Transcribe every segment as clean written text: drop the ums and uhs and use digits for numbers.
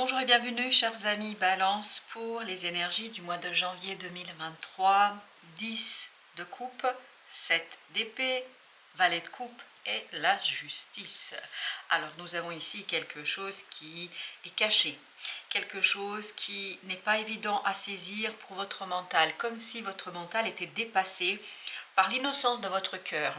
Bonjour et bienvenue chers amis Balance pour les énergies du mois de janvier 2023. 10 de coupe, 7 d'épée, valet de coupe et la justice. Alors nous avons ici quelque chose qui est caché, quelque chose qui n'est pas évident à saisir pour votre mental, comme si votre mental était dépassé par l'innocence de votre cœur.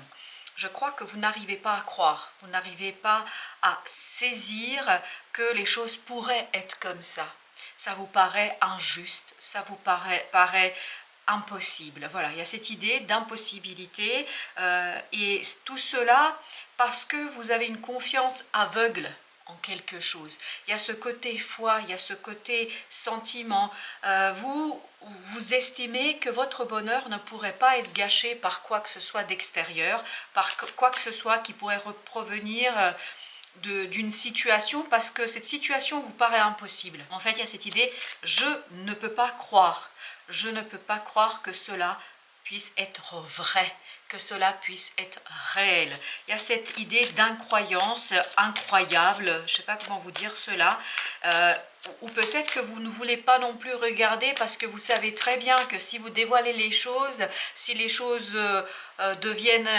Je crois que vous n'arrivez pas à croire, vous n'arrivez pas à saisir que les choses pourraient être comme ça. Ça vous paraît injuste, ça vous paraît impossible. Voilà, il y a cette idée d'impossibilité et tout cela parce que vous avez une confiance aveugle en quelque chose. Il y a ce côté foi, il y a ce côté sentiment. Vous estimez que votre bonheur ne pourrait pas être gâché par quoi que ce soit d'extérieur, par quoi que ce soit qui pourrait provenir d'une situation, parce que cette situation vous paraît impossible. En fait, il y a cette idée, je ne peux pas croire. Je ne peux pas croire que cela puisse être vrai, que cela puisse être réel. Il y a cette idée d'incroyance incroyable, je ne sais pas comment vous dire cela, ou peut-être que vous ne voulez pas non plus regarder parce que vous savez très bien que si vous dévoilez les choses, si les choses deviennent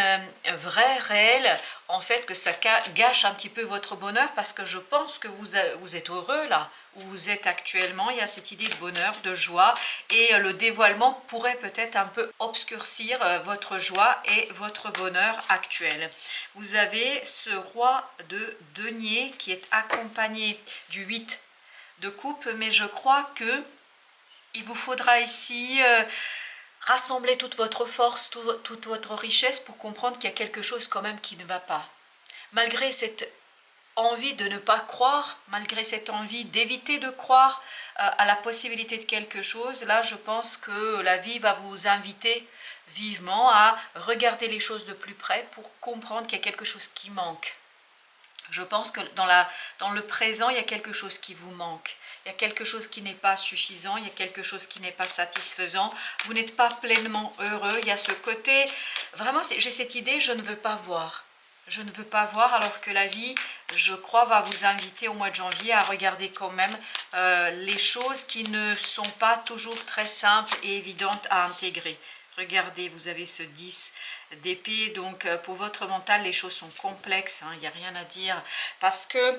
vraies, réelles, en fait que ça gâche un petit peu votre bonheur, parce que je pense que vous êtes heureux là où vous êtes actuellement. Il y a cette idée de bonheur, de joie, et le dévoilement pourrait peut-être un peu obscurcir votre joie et votre bonheur actuel. Vous avez ce roi de denier qui est accompagné du 8 de coupe, mais je crois que il vous faudra ici rassembler toute votre force, toute votre richesse pour comprendre qu'il y a quelque chose quand même qui ne va pas. Malgré cette envie de ne pas croire, malgré cette envie d'éviter de croire à la possibilité de quelque chose, là je pense que la vie va vous inviter vivement à regarder les choses de plus près pour comprendre qu'il y a quelque chose qui manque. Je pense que dans le présent, il y a quelque chose qui vous manque. Il y a quelque chose qui n'est pas suffisant, il y a quelque chose qui n'est pas satisfaisant. Vous n'êtes pas pleinement heureux. Il y a ce côté, vraiment, j'ai cette idée, je ne veux pas voir. Je ne veux pas voir, alors que la vie, je crois, va vous inviter au mois de janvier à regarder quand même les choses qui ne sont pas toujours très simples et évidentes à intégrer. Regardez, vous avez ce 10 d'épée, donc pour votre mental, les choses sont complexes, hein, il n'y a rien à dire, parce que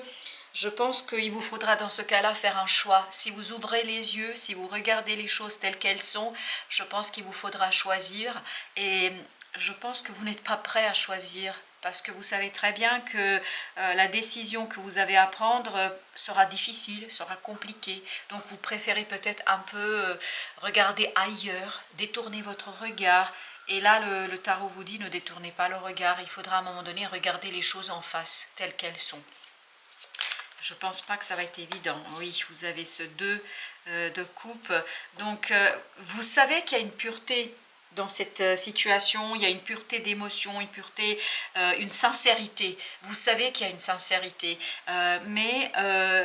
je pense qu'il vous faudra dans ce cas-là faire un choix. Si vous ouvrez les yeux, si vous regardez les choses telles qu'elles sont, je pense qu'il vous faudra choisir, et je pense que vous n'êtes pas prêt à choisir, parce que vous savez très bien que la décision que vous avez à prendre sera difficile, sera compliquée. Donc vous préférez peut-être un peu regarder ailleurs, détourner votre regard. Et là, le tarot vous dit, ne détournez pas le regard. Il faudra à un moment donné regarder les choses en face, telles qu'elles sont. Je ne pense pas que ça va être évident. Oui, vous avez ce 2 de coupe. Donc, vous savez qu'il y a une pureté dans cette situation, il y a une pureté d'émotion, une pureté, une sincérité. Vous savez qu'il y a une sincérité, mais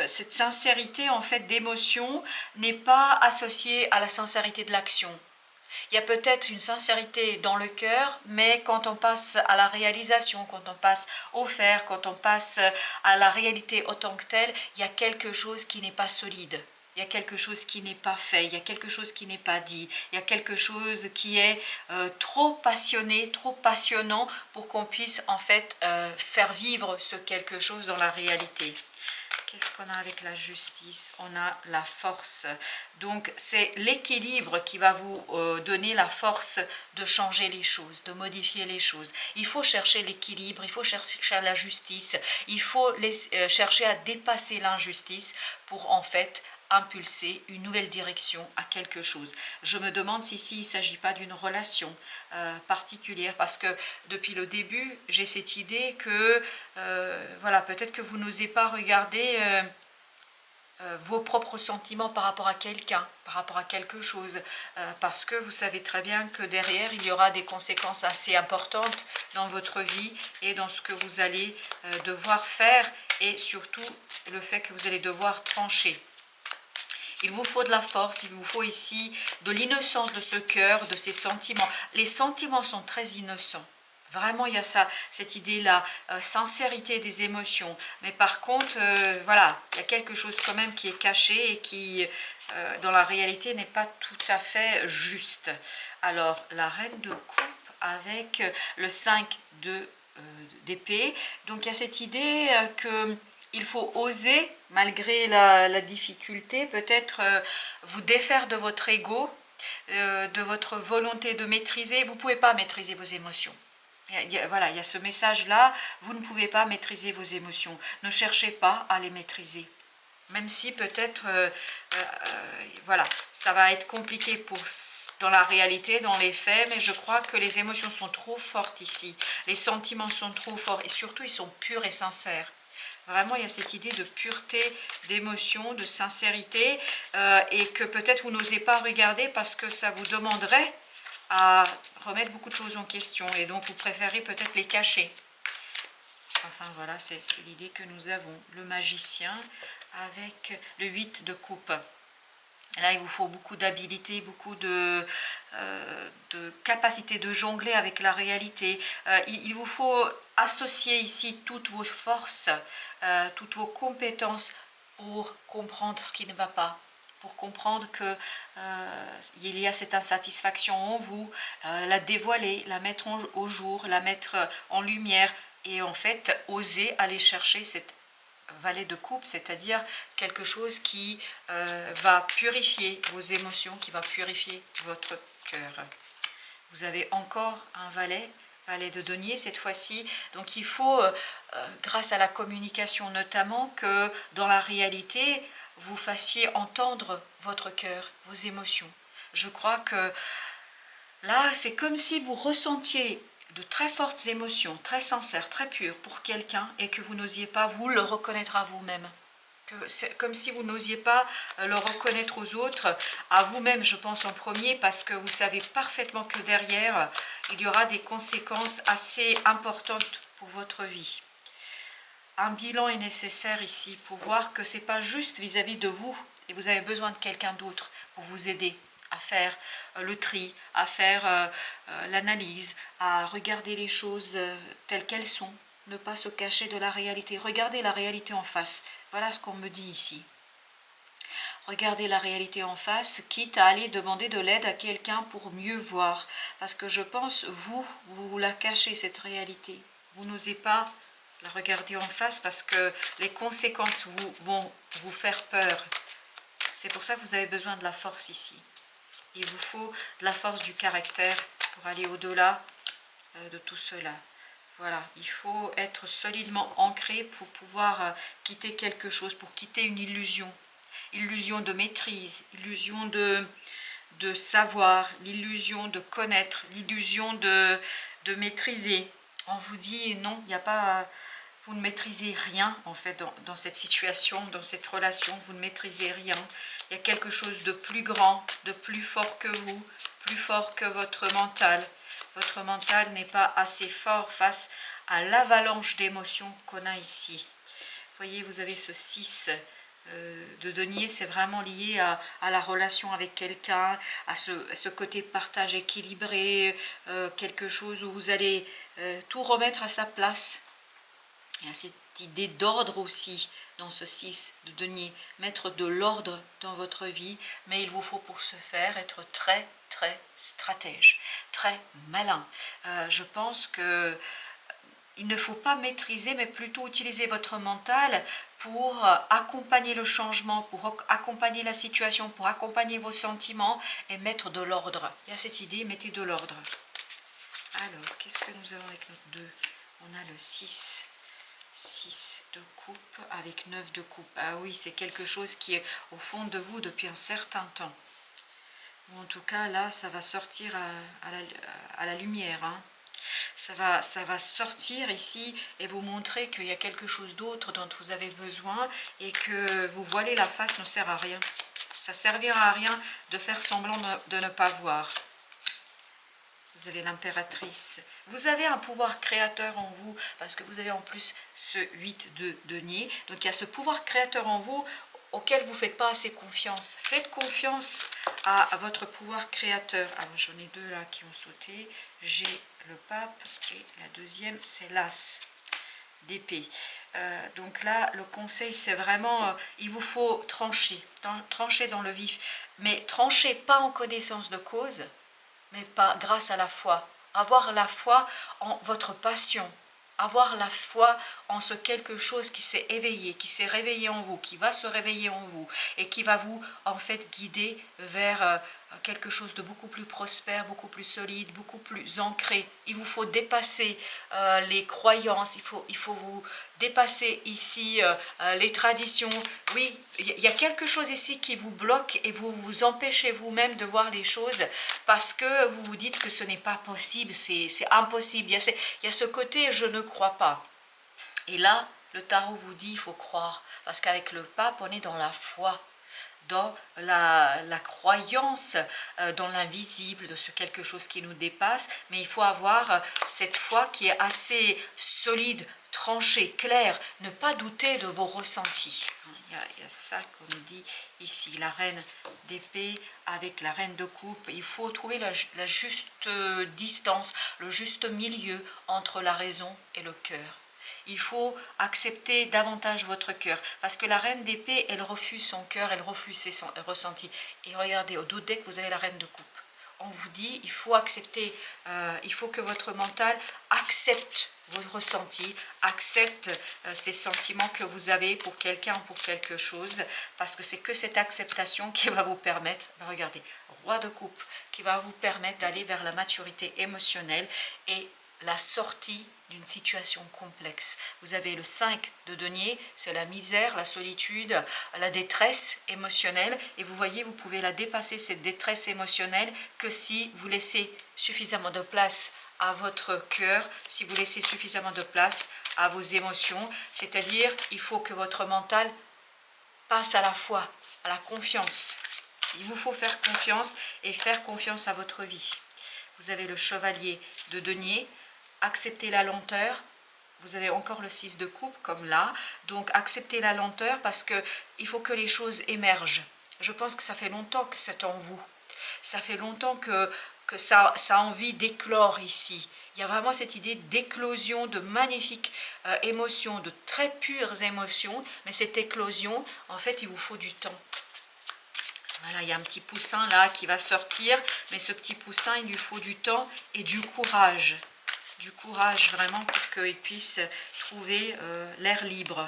cette sincérité en fait d'émotion n'est pas associée à la sincérité de l'action. Il y a peut-être une sincérité dans le cœur, mais quand on passe à la réalisation, quand on passe au faire, quand on passe à la réalité autant que telle, il y a quelque chose qui n'est pas solide. Il y a quelque chose qui n'est pas fait, il y a quelque chose qui n'est pas dit, il y a quelque chose qui est trop passionné, trop passionnant pour qu'on puisse en fait faire vivre ce quelque chose dans la réalité. Qu'est-ce qu'on a avec la justice? On a la force. Donc, c'est l'équilibre qui va vous donner la force de changer les choses, de modifier les choses. Il faut chercher l'équilibre, il faut chercher la justice, il faut chercher à dépasser l'injustice pour en fait impulser une nouvelle direction à quelque chose. Je me demande si ici il ne s'agit pas d'une relation particulière, parce que depuis le début j'ai cette idée que voilà, peut-être que vous n'osez pas regarder vos propres sentiments par rapport à quelqu'un, par rapport à quelque chose, parce que vous savez très bien que derrière il y aura des conséquences assez importantes dans votre vie et dans ce que vous allez devoir faire, et surtout le fait que vous allez devoir trancher. Il vous faut de la force, il vous faut ici de l'innocence de ce cœur, de ces sentiments. Les sentiments sont très innocents, Vraiment, il y a ça, cette idée-là, sincérité des émotions. Mais par contre, voilà, il y a quelque chose quand même qui est caché et qui, dans la réalité, n'est pas tout à fait juste. Alors, la reine de coupe avec le 5 d'épée. Donc, il y a cette idée que il faut oser, malgré la difficulté, peut-être vous défaire de votre ego, de votre volonté de maîtriser. Vous ne pouvez pas maîtriser vos émotions. Voilà, il y a ce message-là, vous ne pouvez pas maîtriser vos émotions. Ne cherchez pas à les maîtriser. Même si peut-être, voilà, ça va être compliqué dans la réalité, dans les faits, mais je crois que les émotions sont trop fortes ici. Les sentiments sont trop forts et surtout, ils sont purs et sincères. Vraiment, il y a cette idée de pureté, d'émotion, de sincérité et que peut-être vous n'osez pas regarder parce que ça vous demanderait à remettre beaucoup de choses en question et donc vous préférez peut-être les cacher. Enfin voilà, c'est l'idée que nous avons. Le magicien avec le 8 de coupe. Là, il vous faut beaucoup d'habilité, beaucoup de capacité de jongler avec la réalité. Il vous faut associer ici toutes vos forces, toutes vos compétences pour comprendre ce qui ne va pas, pour comprendre que il y a cette insatisfaction en vous, la dévoiler, la mettre au jour, la mettre en lumière et en fait oser aller chercher cette valet de coupe, c'est-à-dire quelque chose qui va purifier vos émotions, qui va purifier votre cœur. Vous avez encore un valet de denier cette fois-ci. Donc il faut, grâce à la communication notamment, que dans la réalité, vous fassiez entendre votre cœur, vos émotions. Je crois que là, c'est comme si vous ressentiez de très fortes émotions, très sincères, très pures pour quelqu'un et que vous n'osiez pas vous le reconnaître à vous-même. C'est comme si vous n'osiez pas le reconnaître aux autres, à vous-même je pense en premier, parce que vous savez parfaitement que derrière, il y aura des conséquences assez importantes pour votre vie. Un bilan est nécessaire ici pour voir que ce n'est pas juste vis-à-vis de vous et vous avez besoin de quelqu'un d'autre pour vous aider à faire le tri, à faire l'analyse, à regarder les choses telles qu'elles sont, ne pas se cacher de la réalité. Regardez la réalité en face. Voilà ce qu'on me dit ici. Regardez la réalité en face, quitte à aller demander de l'aide à quelqu'un pour mieux voir. Parce que je pense, vous la cachez, cette réalité. Vous n'osez pas la regarder en face parce que les conséquences vont vous faire peur. C'est pour ça que vous avez besoin de la force ici. Il vous faut de la force du caractère pour aller au-delà de tout cela. Voilà, il faut être solidement ancré pour pouvoir quitter quelque chose, pour quitter une illusion. Illusion de maîtrise, illusion de savoir, l'illusion de connaître, l'illusion de maîtriser. On vous dit non, il n'y a pas... Vous ne maîtrisez rien en fait dans cette situation, dans cette relation, vous ne maîtrisez rien. Il y a quelque chose de plus grand, de plus fort que vous, plus fort que votre mental. Votre mental n'est pas assez fort face à l'avalanche d'émotions qu'on a ici. Vous voyez, vous avez ce 6 de denier, c'est vraiment lié à la relation avec quelqu'un, à ce côté partage équilibré, quelque chose où vous allez tout remettre à sa place. Il y a cette idée d'ordre aussi dans ce 6 de denier, mettre de l'ordre dans votre vie, mais il vous faut pour ce faire être très stratège, très malin. Je pense que il ne faut pas maîtriser, mais plutôt utiliser votre mental pour accompagner le changement, pour accompagner la situation, pour accompagner vos sentiments et mettre de l'ordre. Il y a cette idée, mettez de l'ordre. Alors, qu'est-ce que nous avons avec notre 2? On a le 6 de coupe avec 9 de coupe. Ah oui, c'est quelque chose qui est au fond de vous depuis un certain temps. Ou en tout cas, là, ça va sortir à la lumière. Hein. Ça va sortir ici et vous montrer qu'il y a quelque chose d'autre dont vous avez besoin et que vous voiler la face ne sert à rien. Ça ne servira à rien de faire semblant de ne pas voir. Vous avez l'impératrice. Vous avez un pouvoir créateur en vous parce que vous avez en plus ce 8 de denier. Donc il y a ce pouvoir créateur en vous auquel vous ne faites pas assez confiance. Faites confiance à votre pouvoir créateur. Alors j'en ai deux là qui ont sauté. J'ai le pape et la deuxième c'est l'as d'épée. Donc là, le conseil, c'est vraiment, il vous faut trancher, trancher dans le vif, mais trancher pas en connaissance de cause, mais pas grâce à la foi. Avoir la foi en votre passion, avoir la foi en ce quelque chose qui s'est éveillé, qui s'est réveillé en vous, qui va se réveiller en vous et qui va vous en fait guider vers quelque chose de beaucoup plus prospère, beaucoup plus solide, beaucoup plus ancré. Il vous faut dépasser les croyances, il faut vous dépasser ici les traditions. Oui, il y a quelque chose ici qui vous bloque et vous vous empêchez vous-même de voir les choses parce que vous vous dites que ce n'est pas possible, c'est impossible. Il y a ce côté « je ne crois pas ». Et là, le tarot vous dit il faut croire parce qu'avec le pape, on est dans la foi, dans la croyance, dans l'invisible, de ce quelque chose qui nous dépasse, mais il faut avoir cette foi qui est assez solide, tranchée, claire, ne pas douter de vos ressentis. Il y a ça qu'on nous dit ici, la reine d'épée avec la reine de coupe. Il faut trouver la juste distance, le juste milieu entre la raison et le cœur. Il faut accepter davantage votre cœur, parce que la reine d'épée, elle refuse son cœur, elle refuse ses ressentis. Et regardez, au dos deck, vous avez la reine de coupe. On vous dit, il faut accepter, il faut que votre mental accepte vos ressentis, accepte ces sentiments que vous avez pour quelqu'un ou pour quelque chose, parce que c'est que cette acceptation qui va vous permettre, regardez, roi de coupe, qui va vous permettre d'aller vers la maturité émotionnelle et la sortie d'une situation complexe. Vous avez le 5 de denier, c'est la misère, la solitude, la détresse émotionnelle, et vous voyez, vous pouvez la dépasser, cette détresse émotionnelle, que si vous laissez suffisamment de place à votre cœur, si vous laissez suffisamment de place à vos émotions, c'est-à-dire il faut que votre mental passe à la foi, à la confiance. Il vous faut faire confiance et faire confiance à votre vie. Vous avez le chevalier de denier, acceptez la lenteur. Vous avez encore le 6 de coupe comme là, donc acceptez la lenteur parce qu'il faut que les choses émergent. Je pense que ça fait longtemps que c'est en vous, ça fait longtemps que ça a envie d'éclore ici. Il y a vraiment cette idée d'éclosion, de magnifiques émotions, de très pures émotions, mais cette éclosion, en fait, il vous faut du temps. Voilà, il y a un petit poussin là qui va sortir, mais ce petit poussin, il lui faut du temps et du courage. Du courage vraiment pour qu'il puisse trouver l'air libre.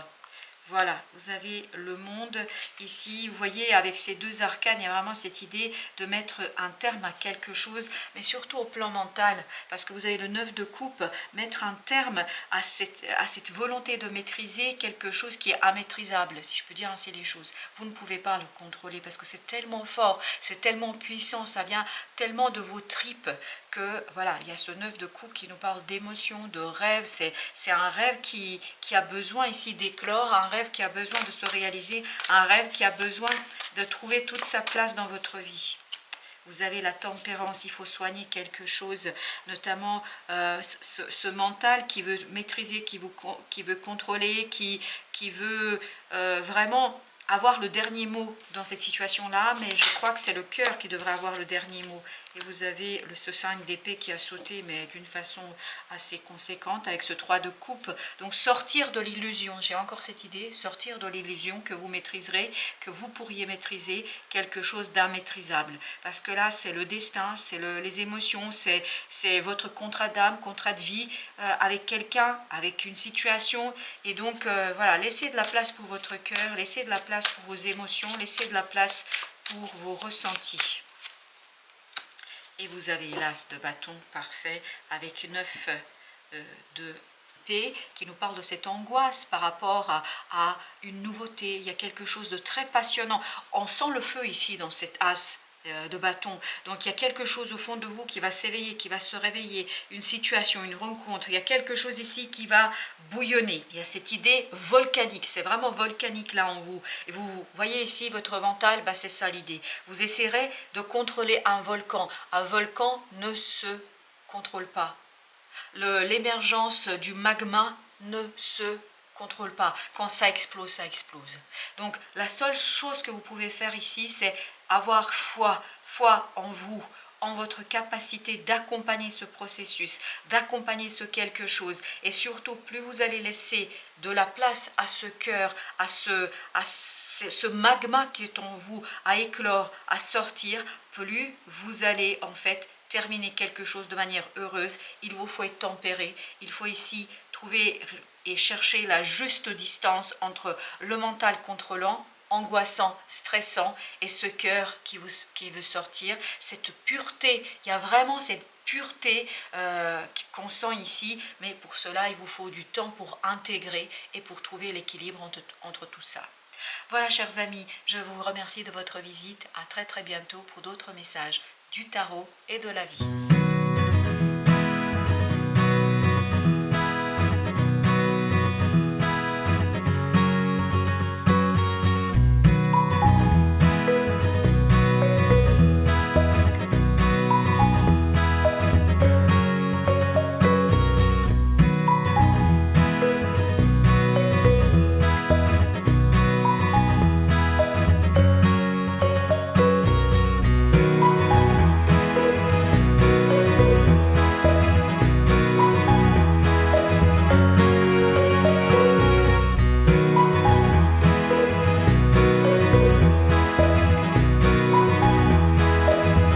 Voilà, vous avez le monde ici, vous voyez avec ces deux arcanes, il y a vraiment cette idée de mettre un terme à quelque chose, mais surtout au plan mental, parce que vous avez le 9 de coupe, mettre un terme à cette volonté de maîtriser quelque chose qui est immaîtrisable, si je peux dire ainsi les choses. Vous ne pouvez pas le contrôler, parce que c'est tellement fort, c'est tellement puissant, ça vient tellement de vos tripes, que voilà, il y a ce 9 de coupe qui nous parle d'émotion, de rêve, c'est un rêve qui a besoin ici d'éclore, un rêve qui a besoin de se réaliser, un rêve qui a besoin de trouver toute sa place dans votre vie. Vous avez la tempérance, il faut soigner quelque chose, notamment ce mental qui veut maîtriser, qui veut contrôler, qui veut vraiment avoir le dernier mot dans cette situation-là, mais je crois que c'est le cœur qui devrait avoir le dernier mot. Et vous avez ce 5 d'épée qui a sauté, mais d'une façon assez conséquente, avec ce 3 de coupe. Donc sortir de l'illusion, j'ai encore cette idée, sortir de l'illusion que vous maîtriserez, que vous pourriez maîtriser quelque chose d'immaîtrisable. Parce que là, c'est le destin, c'est les émotions, c'est votre contrat d'âme, contrat de vie avec quelqu'un, avec une situation. Et donc, voilà, laissez de la place pour votre cœur, laissez de la place pour vos émotions, laissez de la place pour vos ressentis. Et vous avez l'as de bâton parfait avec 9 de paix qui nous parle de cette angoisse par rapport à une nouveauté. Il y a quelque chose de très passionnant. On sent le feu ici dans cet as de bâton. Donc il y a quelque chose au fond de vous qui va s'éveiller, qui va se réveiller, une situation, une rencontre. Il y a quelque chose ici qui va bouillonner. Il y a cette idée volcanique, c'est vraiment volcanique là en vous. Et vous voyez ici votre mental, bah, c'est ça l'idée. Vous essaierez de contrôler un volcan. Un volcan ne se contrôle pas. L'émergence du magma ne se contrôle pas. Quand ça explose, ça explose. Donc la seule chose que vous pouvez faire ici, c'est avoir foi en vous, en votre capacité d'accompagner ce processus, d'accompagner ce quelque chose. Et surtout, plus vous allez laisser de la place à ce cœur, à ce magma qui est en vous, à éclore, à sortir, plus vous allez en fait terminer quelque chose de manière heureuse. Il vous faut être tempéré. Il faut ici trouver et chercher la juste distance entre le mental contrôlant, angoissant, stressant, et ce cœur qui veut sortir, cette pureté. Il y a vraiment cette pureté qu'on sent ici, mais pour cela, il vous faut du temps pour intégrer et pour trouver l'équilibre entre tout ça. Voilà, chers amis, je vous remercie de votre visite. À très très bientôt pour d'autres messages du tarot et de la vie.